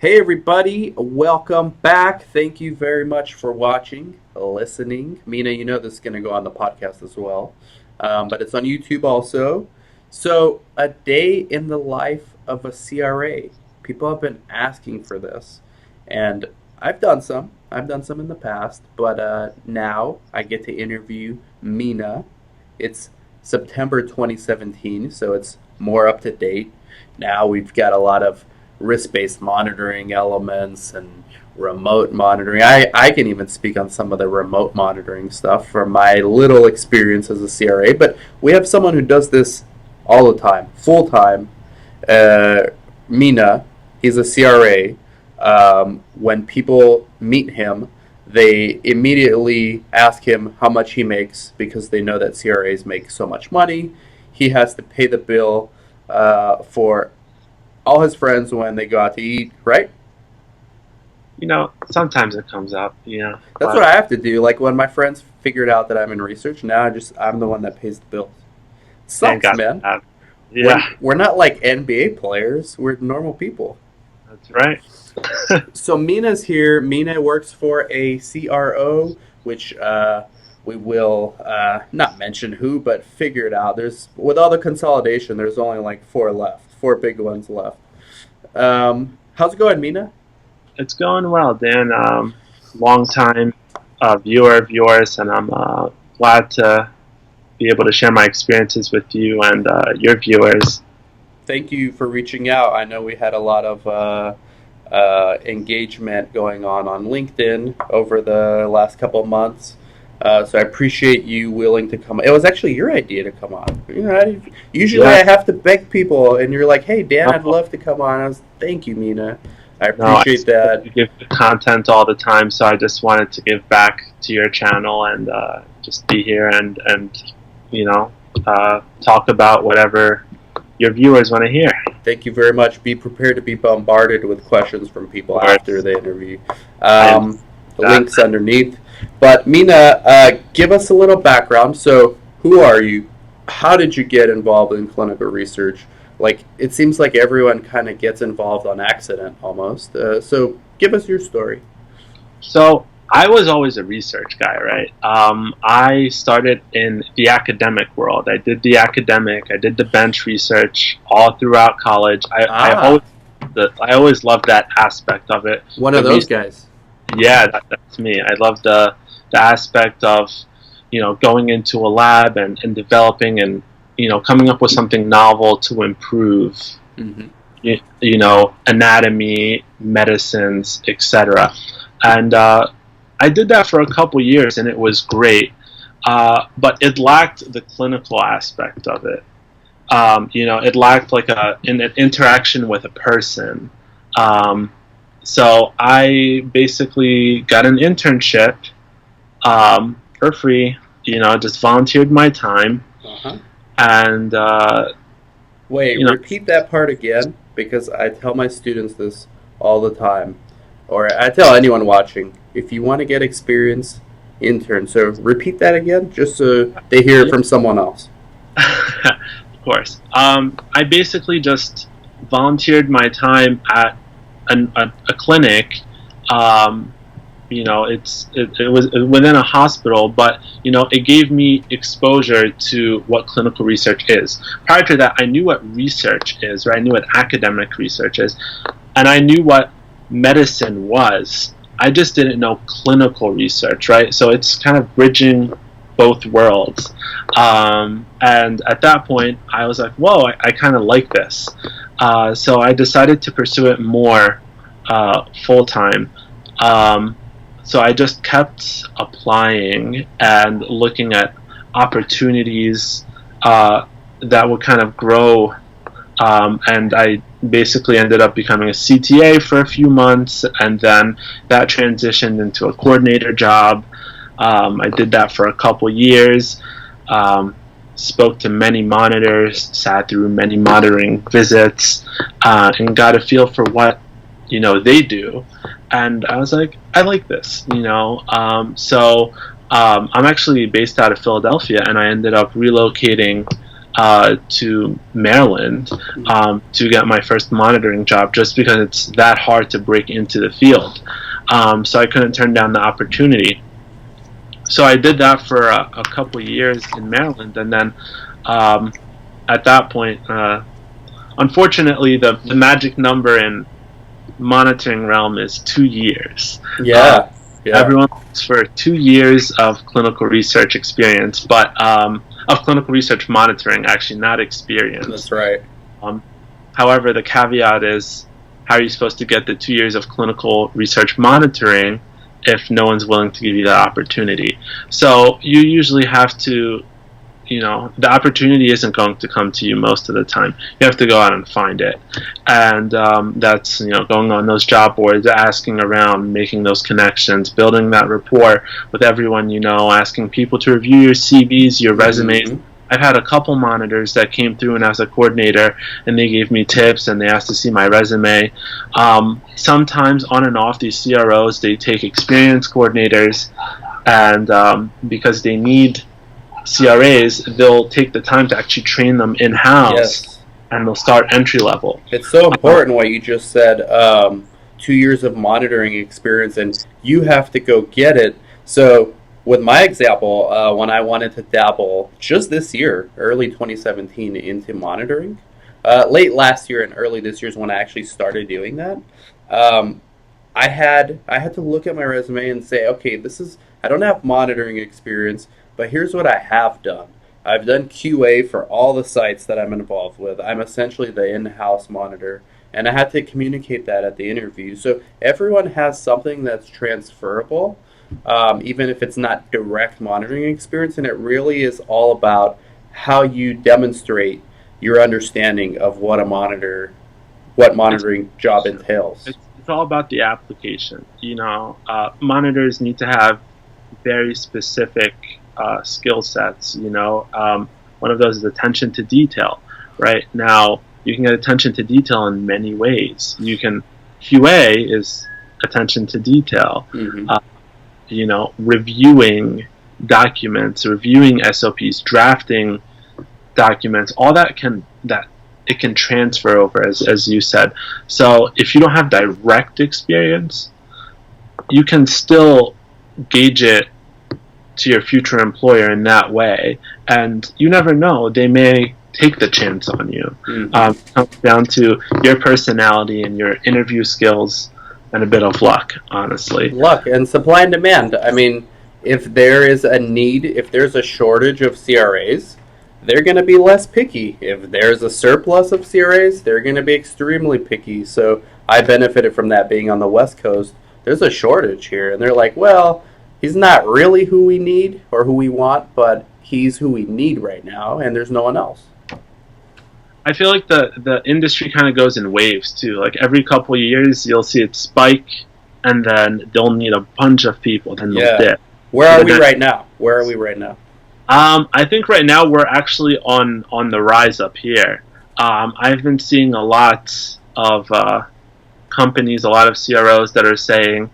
Hey everybody, welcome back. Thank you very much for watching, listening. Mina, you know this is going to go on the podcast as well, but it's on YouTube also. So, a day in the life of a CRA. People have been asking for this, and I've done some. I've done some in the past, but now I get to interview Mina. It's September 2017, so it's more up to date. Now we've got a lot of risk-based monitoring elements and remote monitoring. I can even speak on some of the remote monitoring stuff from my little experience as a CRA, but we have someone who does this all the time, full time. Mina, he's a CRA. When people meet him, they immediately ask him how much he makes because they know that CRAs make so much money. He has to pay the bill for all his friends when they go out to eat, right? Sometimes it comes up, That's what I have to do. Like when my friends figured out that I'm in research, now I'm the one that pays the bills. Sucks, man. Yeah, We're not like NBA players. We're normal people. that's right. So Mina's here. Mina works for a CRO, which we will not mention who, but figure it out. With all the consolidation, there's only like four big ones left. How's it going, Mina? It's going well, Dan. Long time viewer of yours, and I'm glad to be able to share my experiences with you and your viewers. Thank you for reaching out. I know we had a lot of engagement going on LinkedIn over the last couple of months. So I appreciate you willing to come. It was actually your idea to come on. Usually I have to beg people, and you're like, "Hey, Dan, I'd love to come on." Thank you, Mina. I appreciate that. You give content all the time, so I just wanted to give back to your channel and just be here and talk about whatever your viewers want to hear. Thank you very much. Be prepared to be bombarded with questions from people after the interview. The link's underneath. But Mina, give us a little background. So, who are you? How did you get involved in clinical research? Like, it seems like everyone kind of gets involved on accident almost. So, give us your story. So, I was always a research guy, right? I started in the academic world. I did the bench research all throughout college. I always loved that aspect of it. One of those guys. Yeah, that's me. I love the aspect of, going into a lab and developing and, coming up with something novel to improve, anatomy, medicines, etc. And I did that for a couple years, and it was great. But it lacked the clinical aspect of it. It lacked like an interaction with a person. So I basically got an internship for free, just volunteered my time. Uh-huh. And repeat that part again, because I tell my students this all the time, or I tell anyone watching, if you want to get experience, intern. So repeat that again, just so they hear it from someone else. Of course. I basically just volunteered my time at a clinic. It was within a hospital, but it gave me exposure to what clinical research is. Prior to that, I knew what research is, right? I knew what academic research is, and I knew what medicine was. I just didn't know clinical research, right? So it's kind of bridging both worlds. And at that point, I was like, whoa, I kind of like this. So I decided to pursue it more full-time. So I just kept applying and looking at opportunities that would kind of grow. And I basically ended up becoming a CTA for a few months, and then that transitioned into a coordinator job. I did that for a couple years. Spoke to many monitors, sat through many monitoring visits, and got a feel for what they do. And I was like, I like this, So I'm actually based out of Philadelphia, and I ended up relocating to Maryland to get my first monitoring job, just because it's that hard to break into the field. So I couldn't turn down the opportunity. So I did that for a couple of years in Maryland, and then at that point, unfortunately, the magic number in monitoring realm is 2 years. Yeah. Everyone looks for 2 years of clinical research experience, but of clinical research monitoring, actually, not experience. That's right. However, the caveat is, how are you supposed to get the 2 years of clinical research monitoring if no one's willing to give you that opportunity? So you usually have to, the opportunity isn't going to come to you most of the time. You have to go out and find it. And that's, going on those job boards, asking around, making those connections, building that rapport with everyone, asking people to review your CVs, your resumes. I've had a couple monitors that came through and as a coordinator, and they gave me tips and they asked to see my resume. Sometimes on and off, these CROs, they take experienced coordinators, and because they need CRAs, they'll take the time to actually train them in-house. Yes. And they'll start entry level. It's so important what you just said. 2 years of monitoring experience, and you have to go get it. So with my example, when I wanted to dabble just this year, early 2017, into monitoring, late last year and early this year is when I actually started doing that. I had to look at my resume and say, okay, I don't have monitoring experience, but here's what I have done. I've done QA for all the sites that I'm involved with. I'm essentially the in-house monitor, and I had to communicate that at the interview. So everyone has something that's transferable, even if it's not direct monitoring experience, and it really is all about how you demonstrate your understanding of what monitoring job entails. It's all about the application. Monitors need to have very specific skill sets. One of those is attention to detail. Right now, you can get attention to detail in many ways. QA is attention to detail. Reviewing documents, reviewing SOPs, drafting documents, all that it can transfer over, as you said. So if you don't have direct experience, you can still gauge it to your future employer in that way, and you never know, they may take the chance on you. It comes down to your personality and your interview skills and a bit of luck, honestly. Luck and supply and demand. I mean, if there is a need, if there's a shortage of CRAs, they're going to be less picky. If there's a surplus of CRAs, they're going to be extremely picky. So I benefited from that being on the West Coast. There's a shortage here, and they're like, well, he's not really who we need or who we want, but he's who we need right now, and there's no one else. I feel like the industry kind of goes in waves, too. Like, every couple of years, you'll see it spike, and then they'll need a bunch of people, then they'll dip. Where are we right now? I think right now we're actually on the rise up here. I've been seeing a lot of companies, a lot of CROs that are saying,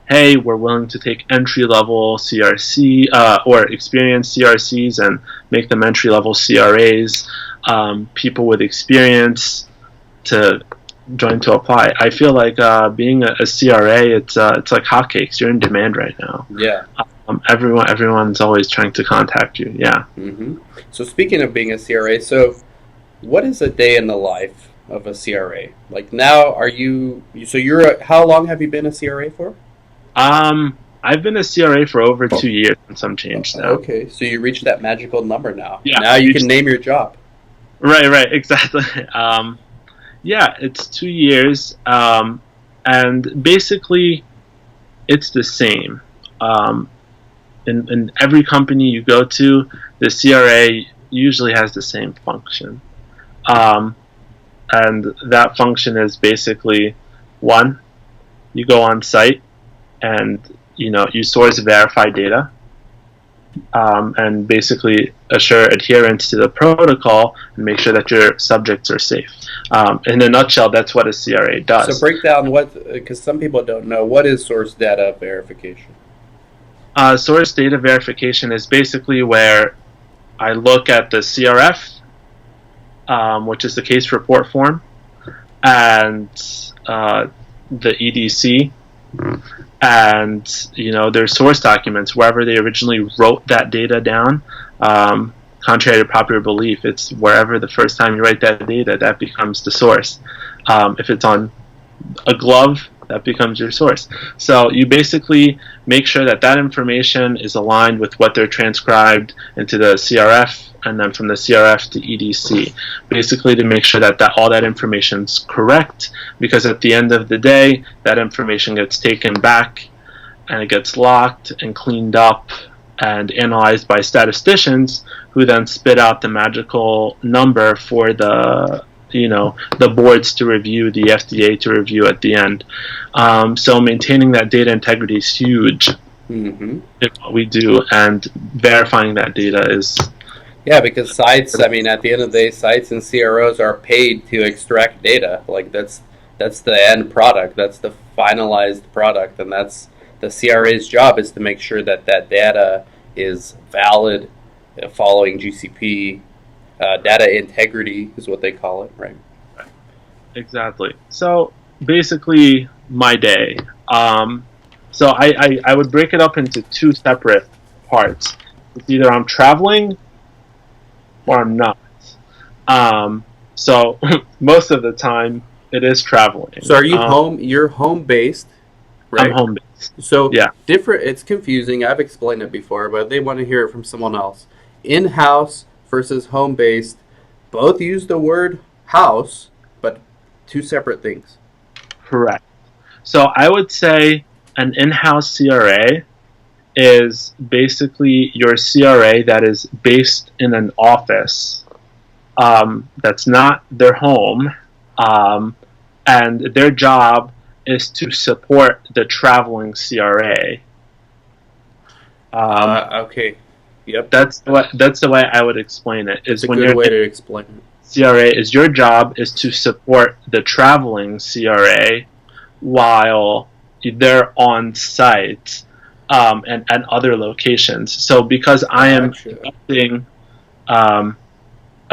hey, we're willing to take entry-level CRC or experienced CRCs and make them entry-level CRAs, people with experience to join to apply. I feel like being a CRA, it's like hotcakes. You're in demand right now. Yeah. Everyone's always trying to contact you. Yeah. Mm-hmm. So speaking of being a CRA, so what is a day in the life of a CRA? Like now, how long have you been a CRA for? I've been a CRA for over 2 years and some change now. Okay, so you reached that magical number now. Yeah. Now you can name your job. Right, exactly. Yeah, it's 2 years, and basically, it's the same. In every company you go to, the CRA usually has the same function. And that function is basically, one, you go on site and you source verified data, and basically assure adherence to the protocol and make sure that your subjects are safe. In a nutshell, that's what a CRA does. So break down because some people don't know, what is source data verification? Source data verification is basically where I look at the CRF which is the case report form, and the EDC, and their source documents wherever they originally wrote that data down. Contrary to popular belief, it's wherever the first time you write that data that becomes the source. If it's on a glove, that becomes your source. So you basically make sure that that information is aligned with what they're transcribed into the CRF, and then from the CRF to EDC, basically to make sure that all that information is correct, because at the end of the day, that information gets taken back and it gets locked and cleaned up and analyzed by statisticians, who then spit out the magical number for the boards to review, the FDA to review at the end. So maintaining that data integrity is huge in what we do, and verifying that data is... Yeah, because sites, I mean, at the end of the day, sites and CROs are paid to extract data. Like, that's the end product. That's the finalized product, and that's the CRA's job, is to make sure that that data is valid, following GCP. Data integrity is what they call it, right? Exactly. So basically, my day. So I would break it up into two separate parts. It's either I'm traveling or I'm not. So most of the time, it is traveling. So are you home? You're home based, right? I'm home based. So yeah, different. It's confusing. I've explained it before, but they want to hear it from someone else. In-house versus home-based, both use the word house, but two separate things. Correct. So I would say an in-house CRA is basically your CRA that is based in an office that's not their home, and their job is to support the traveling CRA. Okay. Yep. That's the way I would explain it. Is it's a when good you're way to explain it. CRA is your job is to support the traveling CRA while they're on site and at other locations. So because I am conducting a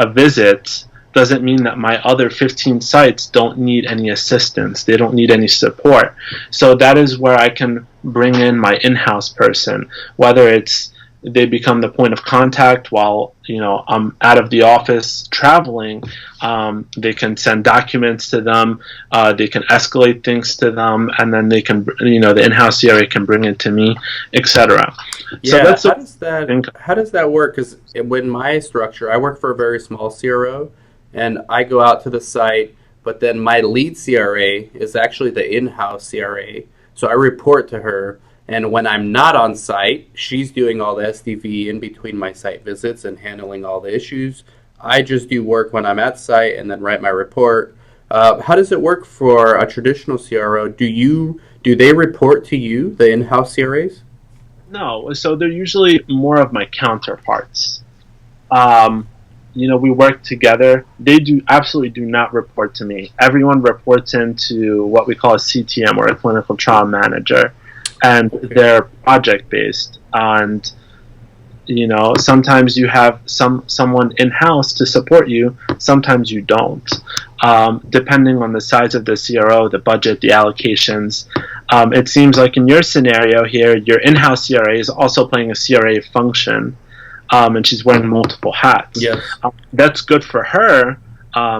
visit, doesn't mean that my other 15 sites don't need any assistance. They don't need any support. So that is where I can bring in my in-house person, whether it's they become the point of contact while I'm out of the office traveling. They can send documents to them. They can escalate things to them, and then they can, the in-house CRA can bring it to me, etc. Yeah. So how does that work? Because when my structure, I work for a very small CRO, and I go out to the site, but then my lead CRA is actually the in-house CRA, so I report to her. And when I'm not on site, she's doing all the SDV in between my site visits and handling all the issues. I just do work when I'm at site and then write my report. How does it work for a traditional CRO? Do they report to you, the in-house CRAs? No, so they're usually more of my counterparts. We work together. They absolutely do not report to me. Everyone reports into what we call a CTM, or a clinical trial manager. And they're project-based, and sometimes you have someone in-house to support you, sometimes you don't, depending on the size of the CRO, the budget, the allocations. It seems like in your scenario here, your in-house CRA is also playing a CRA function, and she's wearing multiple hats. Yes. That's good for her.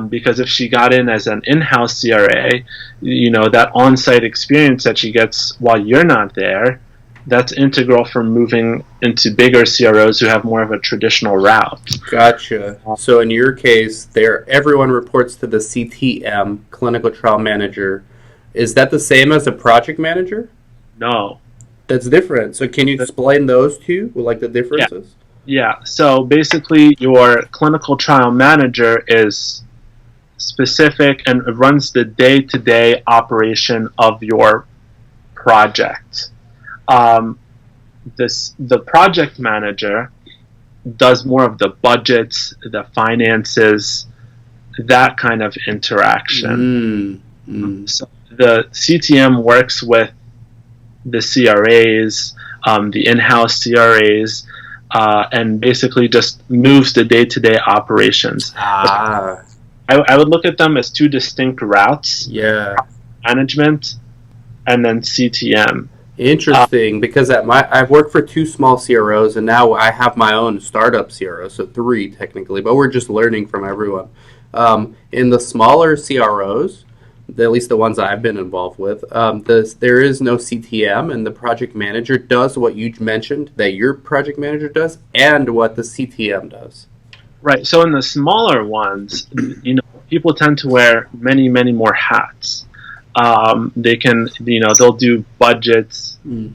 Because if she got in as an in-house CRA, that on-site experience that she gets while you're not there, that's integral for moving into bigger CROs who have more of a traditional route. Gotcha. So in your case, everyone reports to the CTM, clinical trial manager. Is that the same as a project manager? No. That's different. So can you explain those two, like the differences? Yeah. So basically, your clinical trial manager is specific and runs the day-to-day operation of your project. The project manager does more of the budgets, the finances, that kind of interaction. So the CTM works with the CRAs, the in-house CRAs, and basically just moves the day-to-day operations. Ah, I would look at them as two distinct routes: yeah. management and then CTM. Interesting, because I've worked for two small CROs, and now I have my own startup CRO, so three technically, but we're just learning from everyone. In the smaller CROs, at least the ones I've been involved with, there is no CTM, and the project manager does what you mentioned that your project manager does, and what the CTM does. Right. So in the smaller ones, people tend to wear many, many more hats. They can, they'll do budgets, Mm.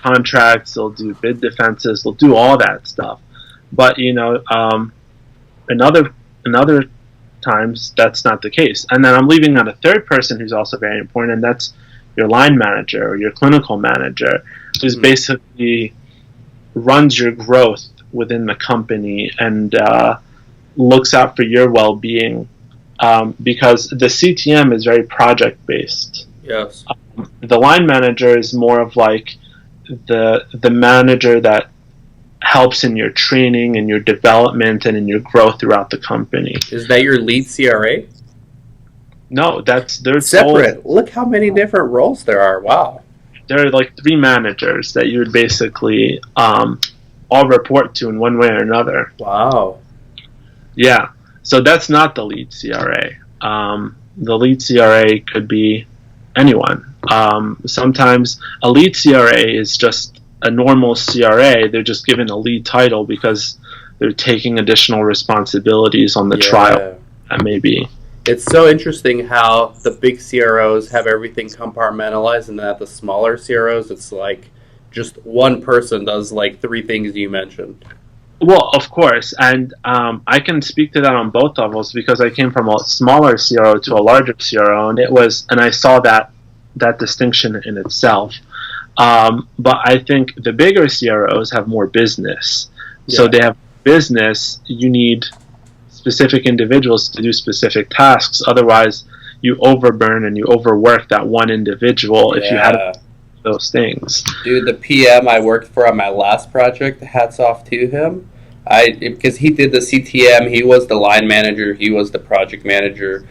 contracts, they'll do bid defenses, they'll do all that stuff. But in other times that's not the case. And then I'm leaving on a third person who's also very important, and that's your line manager or your clinical manager, who's basically runs your growth within the company and looks out for your well-being, because the CTM is very project-based. Yes. The line manager is more of like the manager that helps in your training and your development and in your growth throughout the company. Is that your lead CRA? No, they're Separate. Look how many different roles there are. Wow. There are like three managers that you would basically all report to in one way or another. Wow. Yeah. So that's not the lead CRA. The lead CRA could be anyone. Sometimes a lead CRA is just a normal CRA. They're just given a lead title because they're taking additional responsibilities on the trial. That may be. It's so interesting how the big CROs have everything compartmentalized, and at the smaller CROs, it's like just one person does like three things you mentioned. Well, of course, and I can speak to that on both levels because I came from a smaller CRO to a larger CRO, and I saw that distinction in itself. But I think the bigger CROs have more business, so they have business. You need specific individuals to do specific tasks. Otherwise, you overburn and you overwork that one individual if you had those things. Dude, the PM I worked for on my last project, hats off to him. Because he did the CTM, he was the line manager, he was the project manager.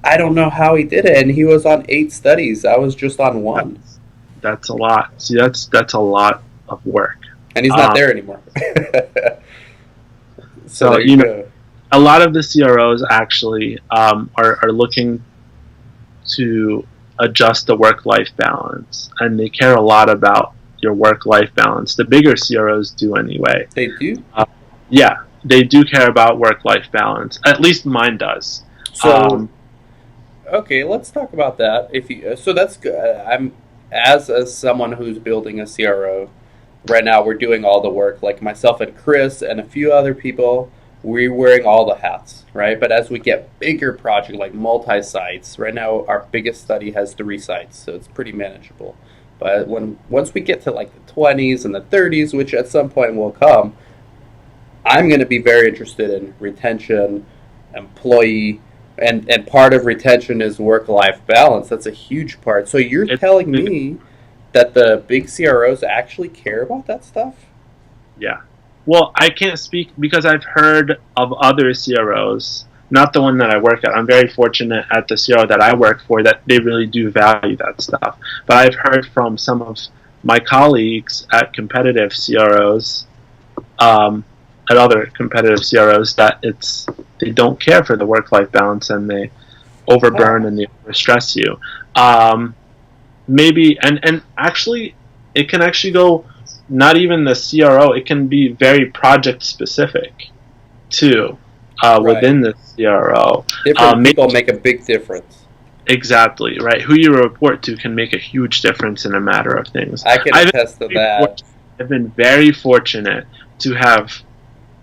I don't know how he did it, and he was on 8 studies. I was just on 1. That's a lot. See, that's a lot of work. And he's not there anymore. So there you go. A lot of the CROs actually are looking to adjust the work-life balance, and they care a lot about your work-life balance. The bigger CROs do anyway. They do? Yeah, they do care about work-life balance. At least mine does. So, okay, let's talk about that. So that's good. I'm as someone who's building a CRO right now. We're doing all the work, like myself and Chris and a few other people. We're wearing all the hats, right? But as we get bigger projects like multi-sites, right now our biggest study has 3 sites, so it's pretty manageable. But once we get to like the 20s and the 30s, which at some point will come, I'm going to be very interested in retention, employee, and part of retention is work-life balance. That's a huge part. So you're telling me that the big CROs actually care about that stuff? Yeah. Well, I can't speak because I've heard of other CROs, not the one that I work at. I'm very fortunate at the CRO that I work for that they really do value that stuff. But I've heard from some of my colleagues at competitive CROs, at other competitive CROs, that they don't care for the work-life balance and they overburn and they overstress you. Maybe, and actually, it can actually go. Not even the CRO, it can be very project specific too, within the CRO. Different people make a big difference. Exactly, right. Who you report to can make a huge difference in a matter of things. I can attest to that. I've been very fortunate to have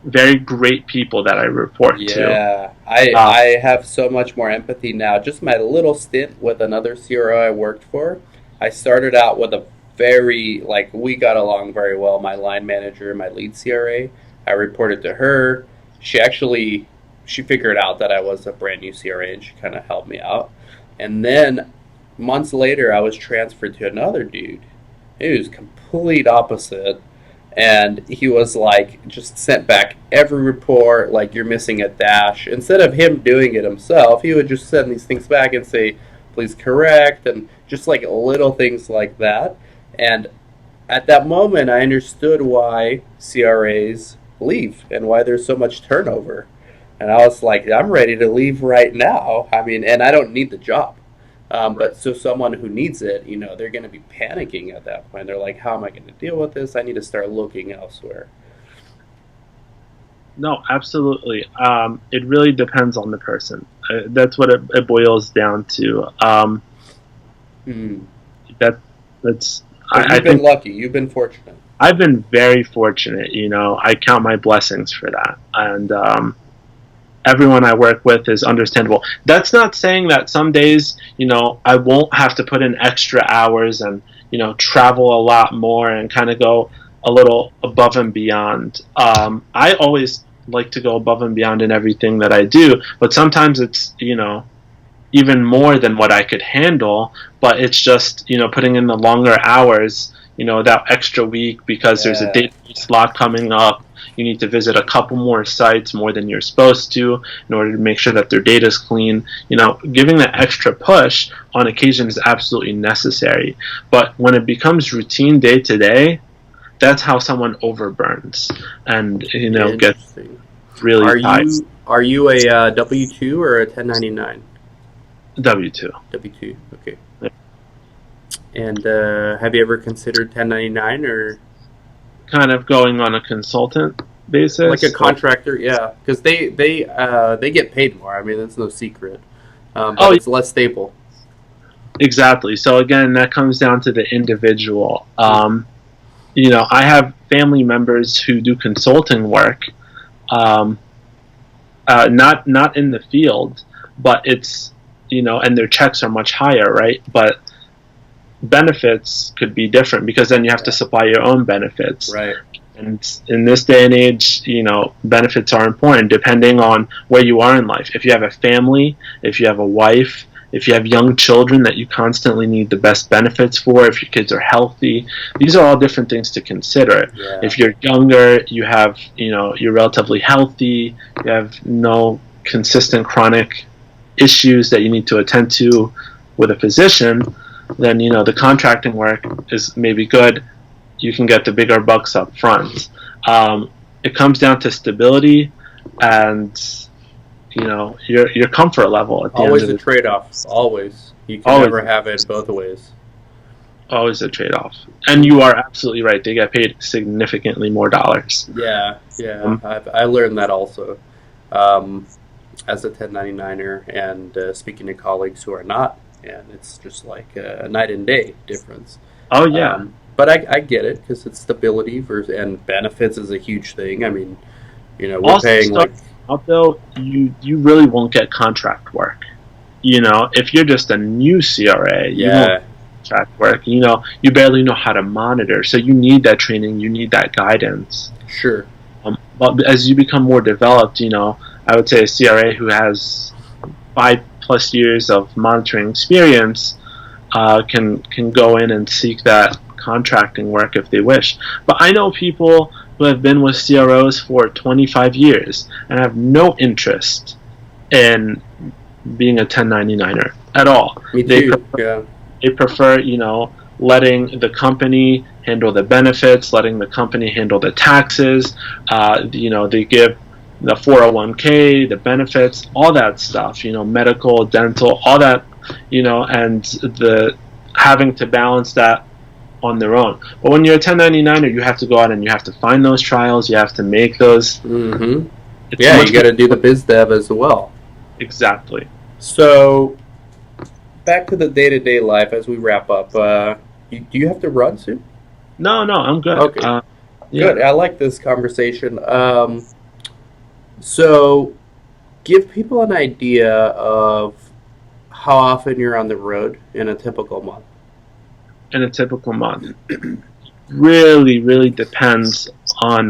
very great people that I report to. Yeah, I have so much more empathy now. Just my little stint with another CRO I worked for, I started out with a we got along very well. My line manager, my lead CRA, I reported to her. She figured out that I was a brand new CRA and she kind of helped me out. And then months later, I was transferred to another dude. It was complete opposite. And he was like, just sent back every report, like, you're missing a dash. Instead of him doing it himself, he would just send these things back and say, please correct, and just like little things like that. And at that moment, I understood why CRAs leave and why there's so much turnover. And I was like, I'm ready to leave right now. I mean, and I don't need the job. But so someone who needs it, they're going to be panicking at that point. They're like, how am I going to deal with this? I need to start looking elsewhere. No, absolutely. It really depends on the person. That's what it boils down to. Hmm. That's. But you've been lucky. You've been fortunate. I've been very fortunate. I count my blessings for that, and everyone I work with is understandable. That's not saying that some days, I won't have to put in extra hours and, travel a lot more and kind of go a little above and beyond. I always like to go above and beyond in everything that I do, but sometimes it's, even more than what I could handle, but it's just, putting in the longer hours, that extra week because there's a date slot coming up. You need to visit a couple more sites more than you're supposed to in order to make sure that their data is clean. Giving that extra push on occasion is absolutely necessary. But when it becomes routine day to day, that's how someone overburns and gets really tired. Are you a W-2 or a 1099? W-2. W-2, okay. Yeah. And have you ever considered 1099 or kind of going on a consultant basis, like a contractor? Yeah, because they get paid more. I mean, that's no secret. But it's less stable. Exactly. So again, that comes down to the individual. I have family members who do consulting work, not in the field, but it's and their checks are much higher, right? But benefits could be different because then you have to supply your own benefits. Right. And in this day and age, benefits are important depending on where you are in life. If you have a family, if you have a wife, if you have young children that you constantly need the best benefits for, if your kids are healthy, these are all different things to consider. Yeah. If you're younger, you're relatively healthy, you have no consistent chronic issues that you need to attend to with a physician, then the contracting work is maybe good. You can get the bigger bucks up front. It comes down to stability and your comfort level at the always end of a trade-off. Always, you can Always. never have it both ways. Always a trade-off. And you are absolutely right. They get paid significantly more dollars. Yeah. I learned that also as a 1099er and speaking to colleagues who are not. And it's just like a night and day difference. Oh, yeah. But I get it because it's stability and benefits is a huge thing. I mean, we're also paying like. Although you really won't get contract work. If you're just a new CRA, you won't get contract work. You barely know how to monitor, so you need that training, you need that guidance. Sure. But as you become more developed, I would say a CRA who has 5+ years of monitoring experience can go in and seek that contracting work if they wish. But I know people who have been with CROs for 25 years and have no interest in being a 1099er at all. Me too. They prefer, letting the company handle the benefits, letting the company handle the taxes. They give the 401k, the benefits, all that stuff, medical, dental, all that, and the having to balance that on their own. But when you're a 1099er, you have to go out and you have to find those trials, you have to make those. Mm-hmm. Yeah, you got to do the biz dev as well. Exactly. So, back to the day-to-day life as we wrap up. Do you have to run soon? No, I'm good. Okay. Yeah. Good. I like this conversation. So, give people an idea of how often you're on the road in a typical month. In a typical month, really, really depends on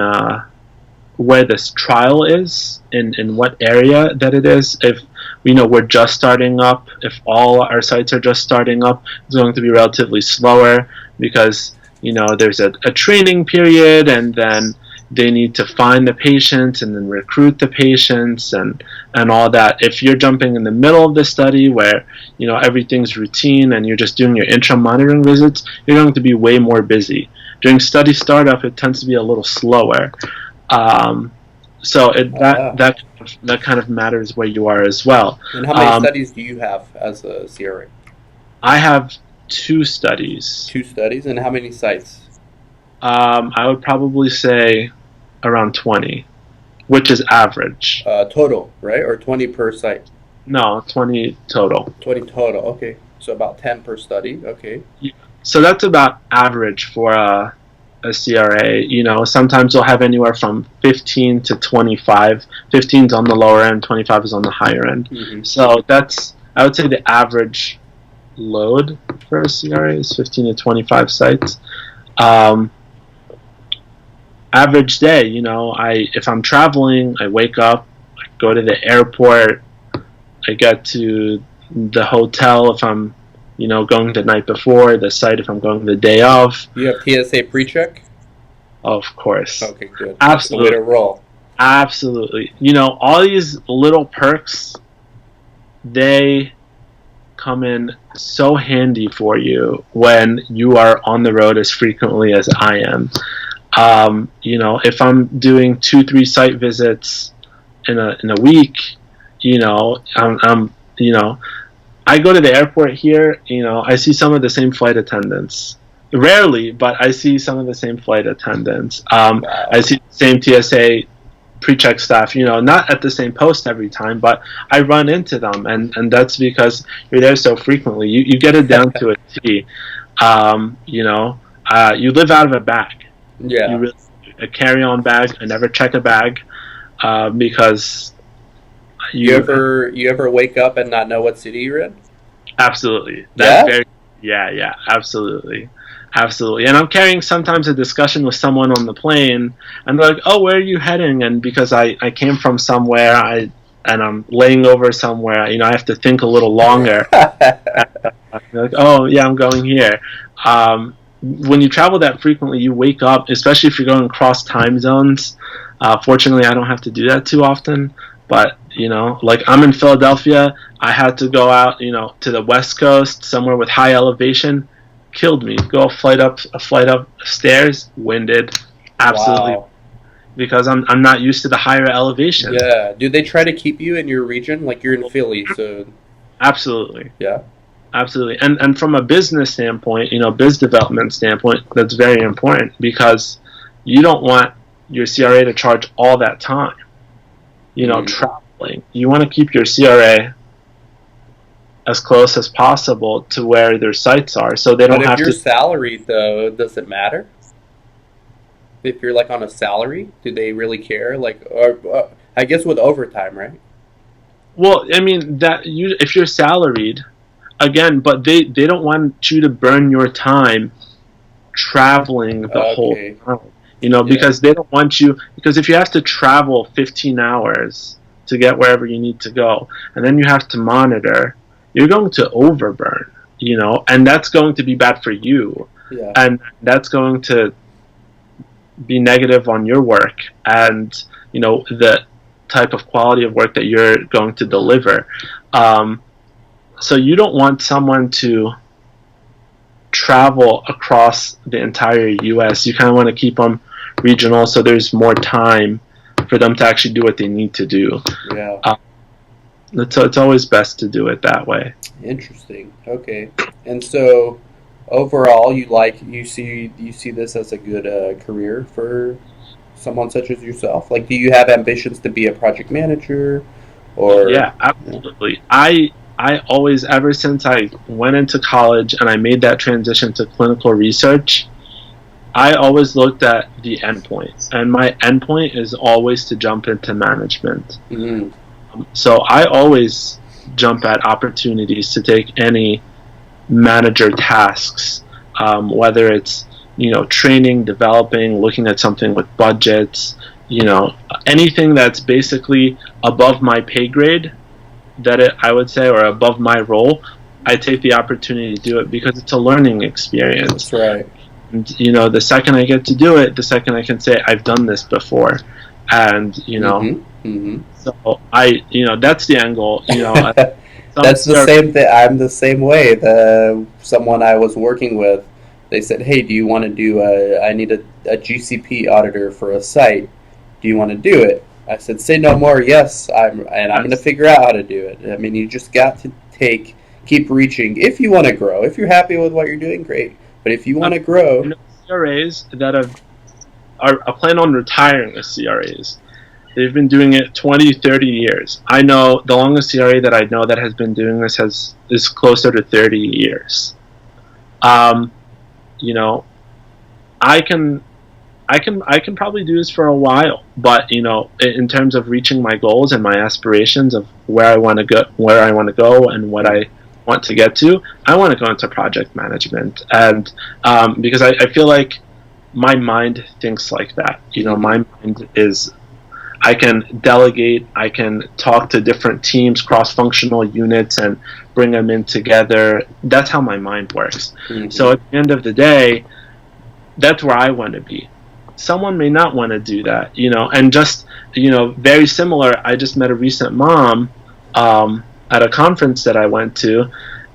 where this trial is and in what area that it is. If we're just starting up, if all our sites are just starting up, it's going to be relatively slower because there's a training period, and then they need to find the patients and then recruit the patients and all that. If you're jumping in the middle of the study where everything's routine and you're just doing your interim monitoring visits, you're going to be way more busy. During study startup, it tends to be a little slower. So that kind of matters where you are as well. And how many studies do you have as a CRA? I have 2 studies. 2 studies, and how many sites? I would probably say around 20, which is average. Total, right? Or 20 per site? No, 20 total. 20 total, okay. So about 10 per study, okay. So that's about average for a CRA. Sometimes you'll have anywhere from 15 to 25. 15 is on the lower end, 25 is on the higher end. Mm-hmm. So I would say the average load for a CRA is 15 to 25 sites. Average day, if I'm traveling, I wake up, I go to the airport, I get to the hotel if I'm going the night before, the site if I'm going the day of. You have TSA pre-check? Of course. Okay, good. Absolutely. That's the way to roll. Absolutely. All these little perks, they come in so handy for you when you are on the road as frequently as I am. If I'm doing 2-3 site visits in a week, I go to the airport here, I see some of the same flight attendants. Rarely, but I see some of the same flight attendants. Wow. I see the same TSA pre-check staff, not at the same post every time, but I run into them, and that's because you're there so frequently. You get it down to a T. You live out of a bag. Yeah. A carry-on bag. I never check a bag because you ever wake up and not know what city you're in? Absolutely. Yeah, absolutely. And I'm carrying sometimes a discussion with someone on the plane, and they're like, "Oh, where are you heading?" And because I came from somewhere, and I'm laying over somewhere, I have to think a little longer. They're like, "Oh, yeah, I'm going here." When you travel that frequently, you wake up, especially if you're going across time zones. Fortunately, I don't have to do that too often. But, like I'm in Philadelphia, I had to go out, to the West Coast, somewhere with high elevation. Killed me. Go a flight up stairs, winded. Absolutely. Wow. Because I'm not used to the higher elevation. Yeah. Do they try to keep you in your region? Like you're in Philly, so... Absolutely. Yeah. Absolutely. And from a business standpoint, biz development standpoint, that's very important because you don't want your CRA to charge all that time, traveling. You want to keep your CRA as close as possible to where their sites are so they don't have to... But if you're salaried, though, does it matter? If you're, on a salary, do they really care? Or I guess with overtime, right? Well, I mean, if you're salaried... Again, but they don't want you to burn your time traveling the whole time, because they don't want you, because if you have to travel 15 hours to get wherever you need to go, and then you have to monitor, you're going to overburn, and that's going to be bad for you, and that's going to be negative on your work and, the type of quality of work that you're going to deliver. So you don't want someone to travel across the entire U.S. You kind of want to keep them regional so there's more time for them to actually do what they need to do. Yeah. It's always best to do it that way. Interesting. Okay. And so overall, you see this as a good career for someone such as yourself? Do you have ambitions to be a project manager? Or yeah, absolutely. I always, ever since I went into college and I made that transition to clinical research, I always looked at the endpoint. And my endpoint is always to jump into management. Mm-hmm. So I always jump at opportunities to take any manager tasks, whether it's, training, developing, looking at something with budgets, anything that's basically above my pay grade. I would say, or above my role, I take the opportunity to do it because it's a learning experience. That's right. And the second I get to do it, the second I can say I've done this before. And Mm-hmm. Mm-hmm. so that's the angle. Some That's the CR same thing. I'm the same way. Someone I was working with, they said, "Hey, do you want to do I need a GCP auditor for a site. Do you want to do it?" I said, "Say no more. Yes, I'm going to yes. figure out how to do it." I mean, you just got to keep reaching. If you want to grow, if you're happy with what you're doing, great. But if you I want to grow, know CRAs that are plan on retiring as CRAs. They've been doing it 20, 30 years. I know the longest CRA that I know that has been doing this is closer to 30 years. Um, you know, I can I can probably do this for a while, but in terms of reaching my goals and my aspirations of where I want to go, and what I want to get to, I want to go into project management, and because I feel like my mind thinks like that. mm-hmm. My mind is, I can delegate, I can talk to different teams, cross functional units, and bring them in together. That's how my mind works. So Mm-hmm. at the end of the day, that's where I want to be. Someone may not want to do that, and just, very similar. I just met a recent mom at a conference that I went to,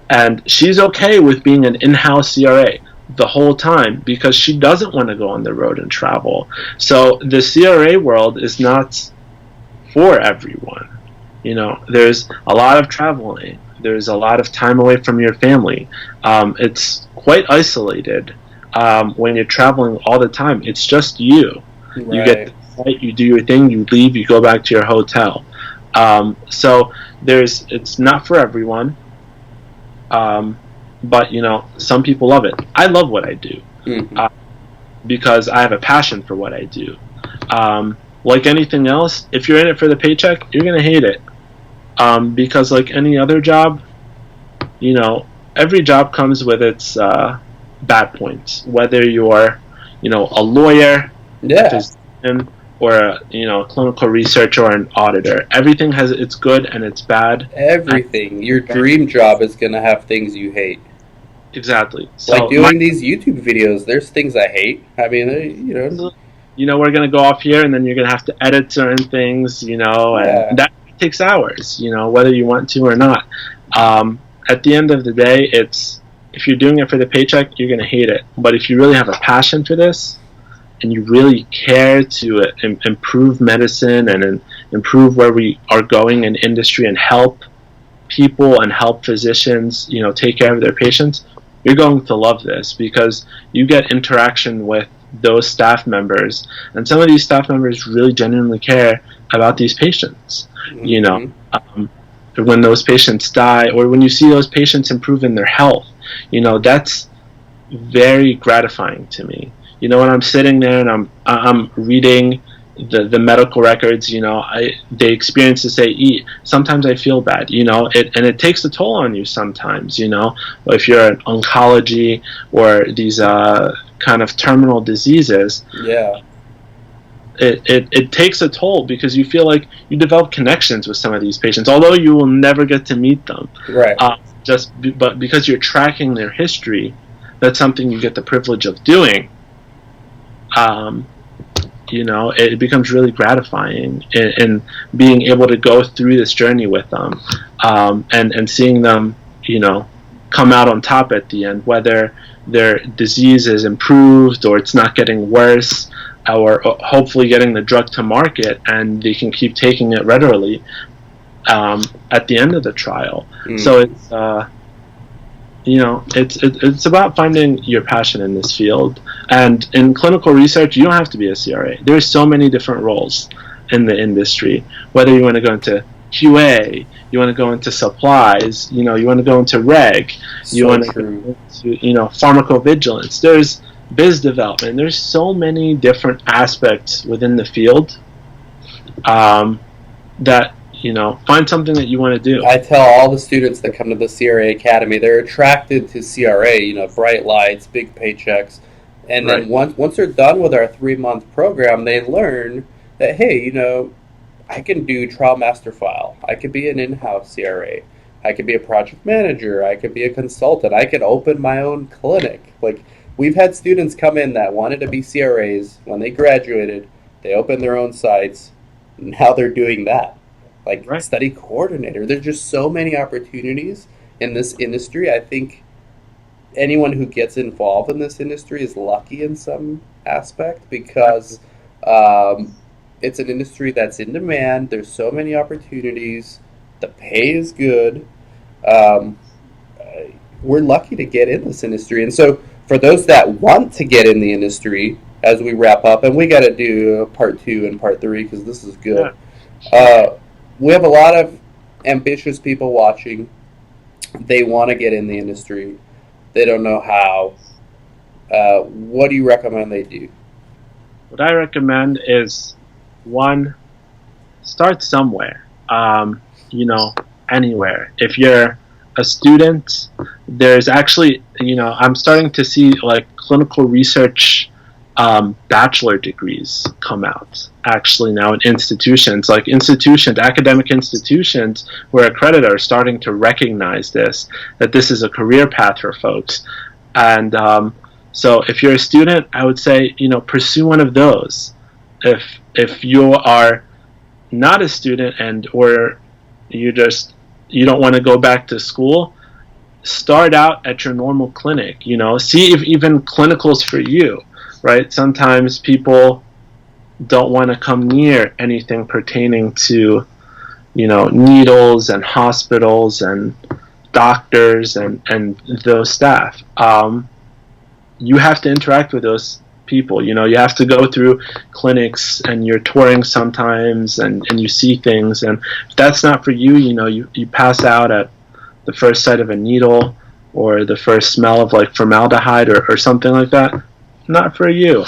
and she's okay with being an in-house CRA the whole time because she doesn't want to go on the road and travel. So the CRA world is not for everyone. There's a lot of traveling. There's a lot of time away from your family. It's quite isolated when you're traveling all the time. It's just you. You get Right. to the site, you do your thing, you leave, you go back to your hotel. So it's not for everyone. Um, but some people love it. I love what I do Mm-hmm. uh, because I have a passion for what I do. Like anything else, if you're in it for the paycheck, you're gonna hate it. Because like any other job, you know, every job comes with its bad points. Whether you're, a lawyer, a Yeah. physician, or a clinical researcher or an auditor, everything has its good and its bad. And Everything. Your dream job is going to have things you hate. exactly. Like So my doing these YouTube videos, there's things I hate. I mean, we're gonna go off here, and then you're gonna have to edit certain things, and yeah. that takes hours, whether you want to or not. At the end of the day, it's if you're doing it for the paycheck, you're gonna hate it. But if you really have a passion for this, and you really care to improve medicine and improve where we are going in industry and help people and help physicians, take care of their patients, you're going to love this because you get interaction with those staff members, and some of these staff members really genuinely care about these patients. You know, Mm-hmm. um, when those patients die, or when you see those patients improve in their health, that's very gratifying to me. When I'm sitting there and I'm reading the medical records, they experience this AE. Sometimes I feel bad, it takes a toll on you sometimes, if you're in oncology or these kind of terminal diseases. Yeah. It takes a toll because you feel like you develop connections with some of these patients, although you will never get to meet them. Right. But because you're tracking their history, that's something you get the privilege of doing. It becomes really gratifying in being able to go through this journey with them, and seeing them, come out on top at the end, whether their disease is improved or it's not getting worse, or hopefully getting the drug to market and they can keep taking it readily at the end of the trial. Mm. So it's about finding your passion in this field. And in clinical research, you don't have to be a CRA. There's so many different roles in the industry. Whether you want to go into QA, you want to go into supplies, you want to go into reg, you So want to true. go into pharmacovigilance. There's biz development. There's so many different aspects within the field that find something that you want to do. I tell all the students that come to the CRA Academy, they're attracted to CRA, bright lights, big paychecks. And then Right. once they're done with our 3 month program, they learn that, hey, I can do trial master file. I could be an in-house CRA. I could be a project manager. I could be a consultant. I could open my own clinic. Like, we've had students come in that wanted to be CRAs. When they graduated, they opened their own sites. Now they're doing that, like Right. study coordinator. There's just so many opportunities in this industry. I think anyone who gets involved in this industry is lucky in some aspect because um, it's an industry that's in demand. There's so many opportunities. The pay is good. Um, we're lucky to get in this industry. And so, for those that want to get in the industry, as we wrap up, and we got to do part two and part three because this is Yeah. good. Uh, we have a lot of ambitious people watching. They want to get in the industry. They don't know how. What do you recommend they do? What I recommend is one, start somewhere. You know, anywhere. If you're a student, there's actually, I'm starting to see like clinical research bachelor degrees come out actually now in institutions, like institutions, academic institutions where accredited are starting to recognize this, that this is a career path for folks. And so if you're a student, I would say, pursue one of those. If you are not a student and or you don't want to go back to school, start out at your normal clinic. See if even clinicals for you, right? Sometimes people don't want to come near anything pertaining to needles and hospitals and doctors and those staff. You have to interact with those people. You have to go through clinics and you're touring sometimes and you see things, and if that's not for you, you pass out at the first sight of a needle or the first smell of like formaldehyde or something like that. Not for you.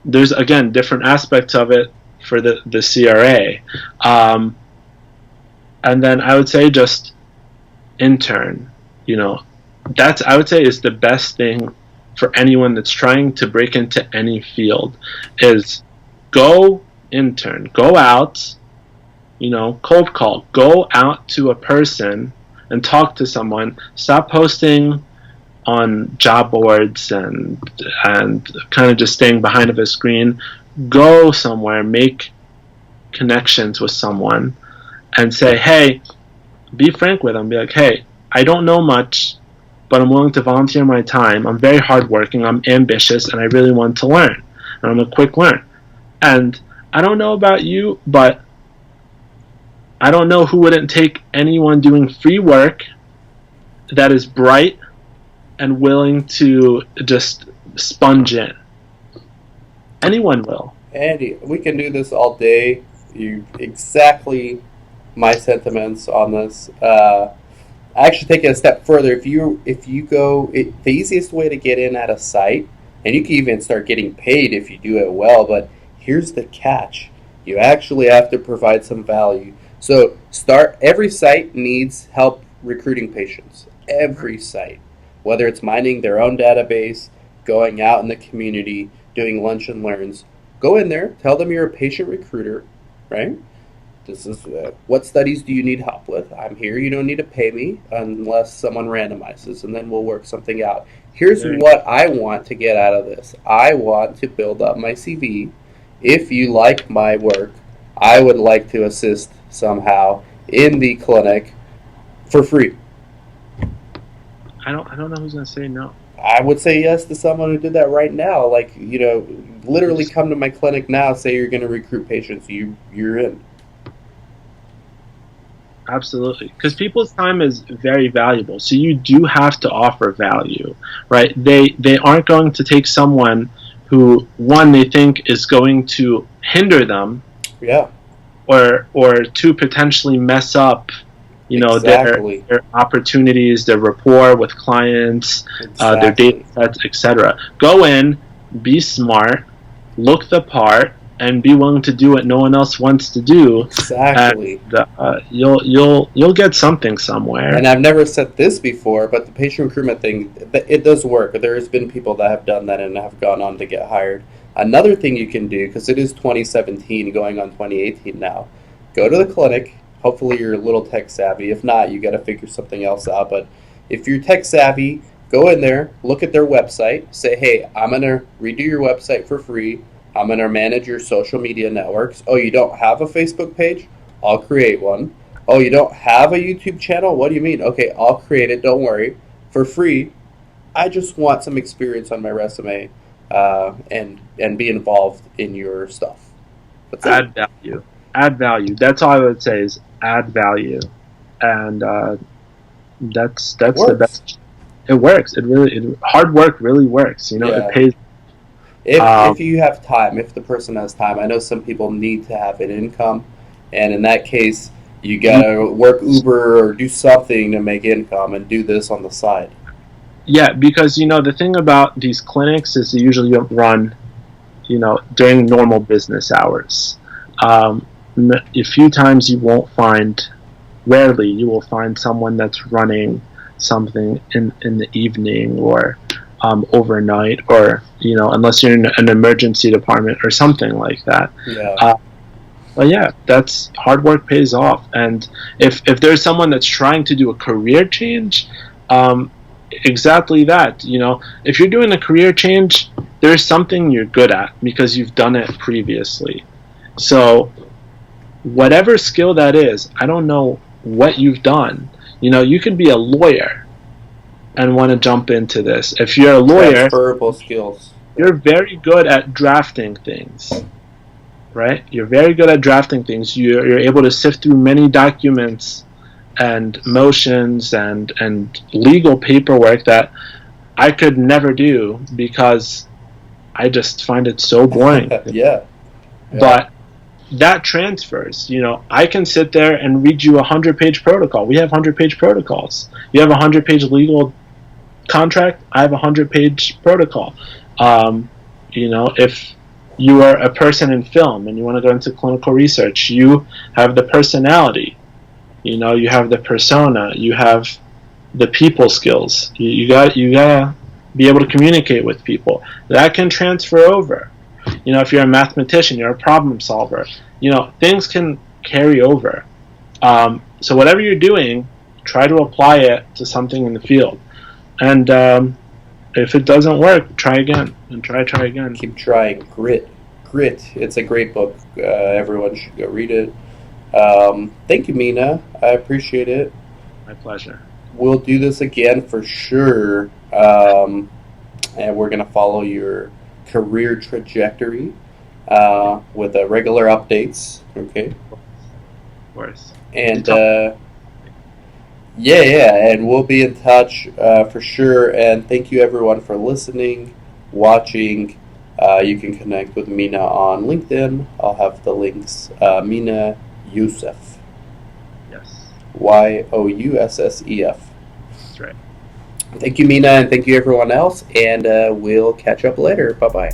There's again different aspects of it for the CRA, and then I would say just intern. That's, I would say, is the best thing for anyone that's trying to break into any field, is go intern, go out, cold call, go out to a person and talk to someone. Stop posting on job boards and kind of just staying behind of a screen. Go somewhere, make connections with someone, and say, hey, be frank with them. Be like, hey, I don't know much, but I'm willing to volunteer my time. I'm very hardworking. I'm ambitious, and I really want to learn. And I'm a quick learner. And I don't know about you, but I don't know who wouldn't take anyone doing free work that is bright and willing to just sponge in. Anyone will. Andy, we can do this all day. You exactly my sentiments on this. I actually take it a step further. If you go, the easiest way to get in at a site, and you can even start getting paid if you do it well. But here's the catch: you actually have to provide some value. So start. Every site needs help recruiting patients. Every site, whether it's mining their own database, going out in the community, doing lunch and learns, go in there. Tell them you're a patient recruiter, right? This is what studies do you need help with? I'm here. You don't need to pay me unless someone randomizes, and then we'll work something out. Here's what I want to get out of this. I want to build up my CV. If you like my work, I would like to assist somehow in the clinic for free. I don't know who's gonna say no. I would say yes to someone who did that right now. Like, literally come to my clinic now, say you're going to recruit patients. You're in. Absolutely, because people's time is very valuable, so you do have to offer value, right? They aren't going to take someone who, one, they think is going to hinder them, Yeah, or two, potentially mess up, exactly. their opportunities, their rapport with clients, their data Exactly. sets, etc. Go in, be smart, look the part, and be willing to do what no one else wants to do, Exactly. and you'll get something somewhere. And I've never said this before, but the patient recruitment thing, it does work. There's been people that have done that and have gone on to get hired. Another thing you can do, because it is 2017 going on 2018 now, go to the clinic. Hopefully you're a little tech savvy. If not, you got to figure something else out. But if you're tech savvy, Go in there, look at their website, say, hey, I'm going to redo your website for free. I'm going to manage your social media networks. Oh, you don't have a Facebook page? I'll create one. Oh, you don't have a YouTube channel? What do you mean? Okay, I'll create it. Don't worry. For free. I just want some experience on my resume, and be involved in your stuff. That's it. Add value. Add value. That's all I would say is add value, and that's the Works. best. It works. Hard work really works. It Yeah. pays. If you have time, if the person has time, I know some people need to have an income, and in that case, you gotta work Uber or do something to make income and do this on the side. Yeah, because the thing about these clinics is they usually don't run, during normal business hours. A few times you won't find, rarely you will find someone that's running something in the evening or overnight, or unless you're in an emergency department or something like that. Yeah. But yeah, that's hard work pays off. And if there's someone that's trying to do a career change, exactly that. If you're doing a career change, there's something you're good at because you've done it previously. So whatever skill that is, I don't know what you've done. You could be a lawyer and want to jump into this. If you're a lawyer, Transferable skills. you're very good at drafting things, right? You're very good at drafting things. You're able to sift through many documents and motions and legal paperwork that I could never do because I just find it so boring. Yeah. But that transfers. I can sit there and read you 100-page protocol. We have 100-page protocols. You have a 100-page legal contract. I have a 100-page protocol. If you are a person in film and you want to go into clinical research, you have the personality. You have the persona. You have the people skills. You gotta be able to communicate with people. That can transfer over. If you're a mathematician, you're a problem solver. Things can carry over. So whatever you're doing, try to apply it to something in the field. And if it doesn't work, try again and try again. Keep trying. Grit. It's a great book. Everyone should go read it. Thank you, Mina. I appreciate it. My pleasure. We'll do this again for sure. And we're going to follow your career trajectory with regular updates. Okay. Of course. And yeah, and we'll be in touch for sure. And thank you, everyone, for listening, watching. You can connect with Mina on LinkedIn. I'll have the links. Mina Youssef. Yes. Youssef. That's right. Thank you, Mina, and thank you, everyone else. And we'll catch up later. Bye-bye.